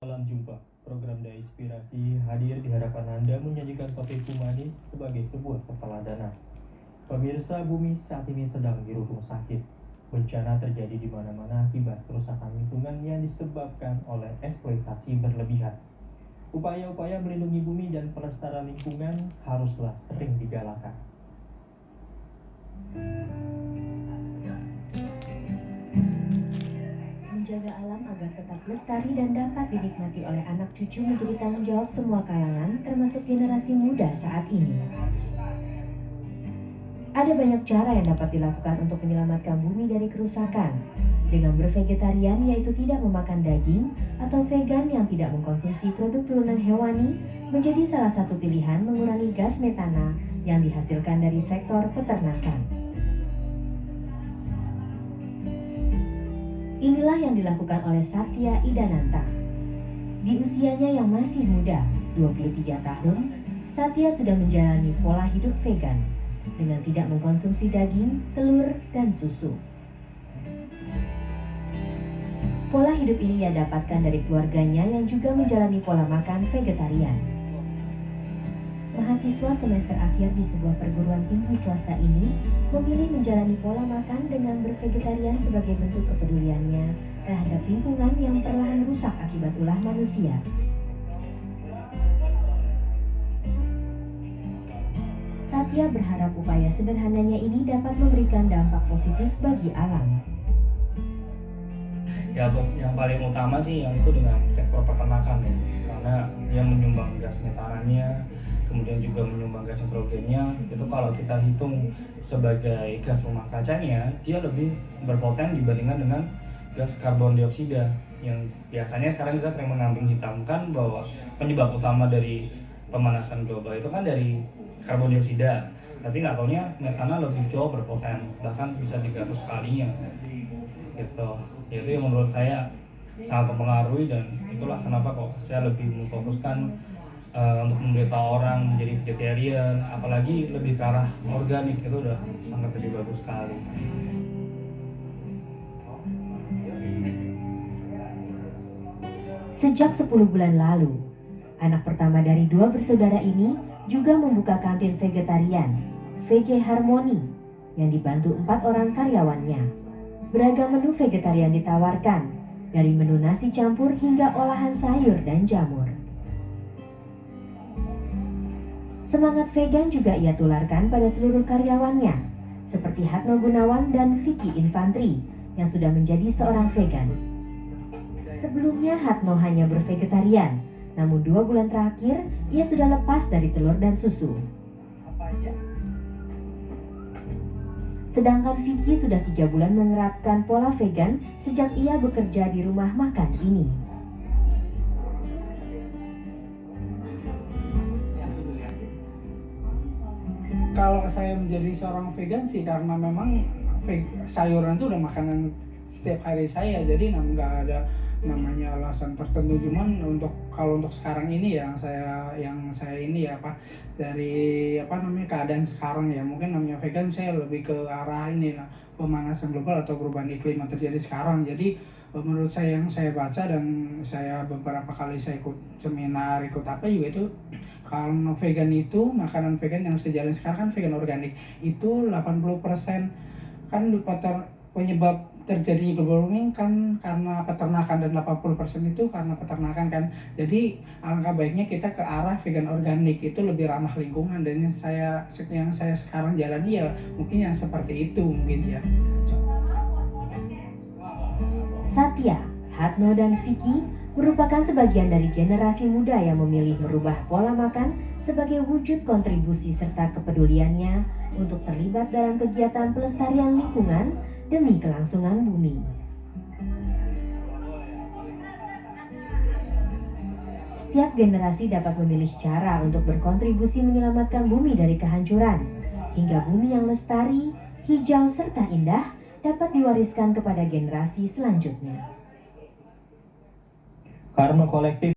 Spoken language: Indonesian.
Salam jumpa, program Daya Inspirasi hadir di hadapan Anda menyajikan topik humanis sebagai sebuah keteladanan. Pemirsa, bumi saat ini sedang dirundung sakit. Bencana terjadi di mana-mana akibat kerusakan lingkungan yang disebabkan oleh eksploitasi berlebihan. Upaya-upaya melindungi bumi dan pelestarian lingkungan haruslah sering digalakan. Menjaga alam agar tetap lestari dan dapat dinikmati oleh anak cucu menjadi tanggung jawab semua kalangan, termasuk generasi muda saat ini. Ada banyak cara yang dapat dilakukan untuk menyelamatkan bumi dari kerusakan. Dengan bervegetarian, yaitu tidak memakan daging, atau vegan yang tidak mengkonsumsi produk turunan hewani, menjadi salah satu pilihan mengurangi gas metana yang dihasilkan dari sektor peternakan. Inilah yang dilakukan oleh Satya Idananta. Di usianya yang masih muda, 23 tahun, Satya sudah menjalani pola hidup vegan dengan tidak mengkonsumsi daging, telur, dan susu. Pola hidup ini ia dapatkan dari keluarganya yang juga menjalani pola makan vegetarian. Mahasiswa semester akhir di sebuah perguruan tinggi swasta ini memilih menjalani pola makan dengan bervegetarian sebagai bentuk kepeduliannya terhadap lingkungan yang perlahan rusak akibat ulah manusia. Satya berharap upaya sederhananya ini dapat memberikan dampak positif bagi alam. Ya, yang paling utama sih yang itu dengan sektor peternakan ya, karena dia menyumbang gas metananya, kemudian juga menyumbang gas nitrogennya. Itu kalau kita hitung sebagai gas rumah kacanya, dia lebih berpoten dibandingkan dengan gas karbon dioksida yang biasanya sekarang kita sering mengambing hitamkan bahwa penyebab utama dari pemanasan global itu kan dari karbon dioksida, tapi nggak taunya metana lebih jauh berpoten, bahkan bisa 300 kalinya gitu. Itu yang menurut saya sangat mempengaruhi, dan itulah kenapa kok saya lebih memfokuskan untuk memberitahu orang menjadi vegetarian, apalagi lebih ke arah organik, itu udah sangat lebih bagus sekali. Sejak 10 bulan lalu, anak pertama dari 2 bersaudara ini juga membuka kantin vegetarian, VG Harmoni, yang dibantu 4 orang karyawannya. Beragam menu vegetarian ditawarkan, dari menu nasi campur hingga olahan sayur dan jamur. Semangat vegan juga ia tularkan pada seluruh karyawannya, seperti Hatno Gunawan dan Vicky Infantri yang sudah menjadi seorang vegan. Sebelumnya Hatno hanya bervegetarian, namun 2 bulan terakhir ia sudah lepas dari telur dan susu. Sedangkan Vicky sudah 3 bulan menerapkan pola vegan sejak ia bekerja di rumah makan ini. Kalau saya menjadi seorang vegan sih karena memang sayuran itu udah makanan setiap hari saya, jadi nggak ada namanya alasan tertentu. Cuman kalau untuk sekarang ini yang saya ini ya dari keadaan sekarang ya, mungkin namanya vegan saya lebih ke arah ini pemanasan global atau perubahan iklim yang terjadi sekarang. Jadi menurut saya, yang saya baca dan saya beberapa kali saya ikut seminar, ikut apa juga itu, kalau vegan itu makanan vegan yang sejalan sekarang kan vegan organik itu 80% kan penyebab terjadi global warming kan karena peternakan, dan 80% itu karena peternakan kan. Jadi alangkah baiknya kita ke arah vegan organik, itu lebih ramah lingkungan, dan yang saya sekarang jalani ya mungkin yang seperti itu mungkin ya. Satya, Hatno, dan Vicky merupakan sebagian dari generasi muda yang memilih merubah pola makan sebagai wujud kontribusi serta kepeduliannya untuk terlibat dalam kegiatan pelestarian lingkungan demi kelangsungan bumi. Setiap generasi dapat memilih cara untuk berkontribusi menyelamatkan bumi dari kehancuran, hingga bumi yang lestari, hijau, serta indah dapat diwariskan kepada generasi selanjutnya. Karma kolektif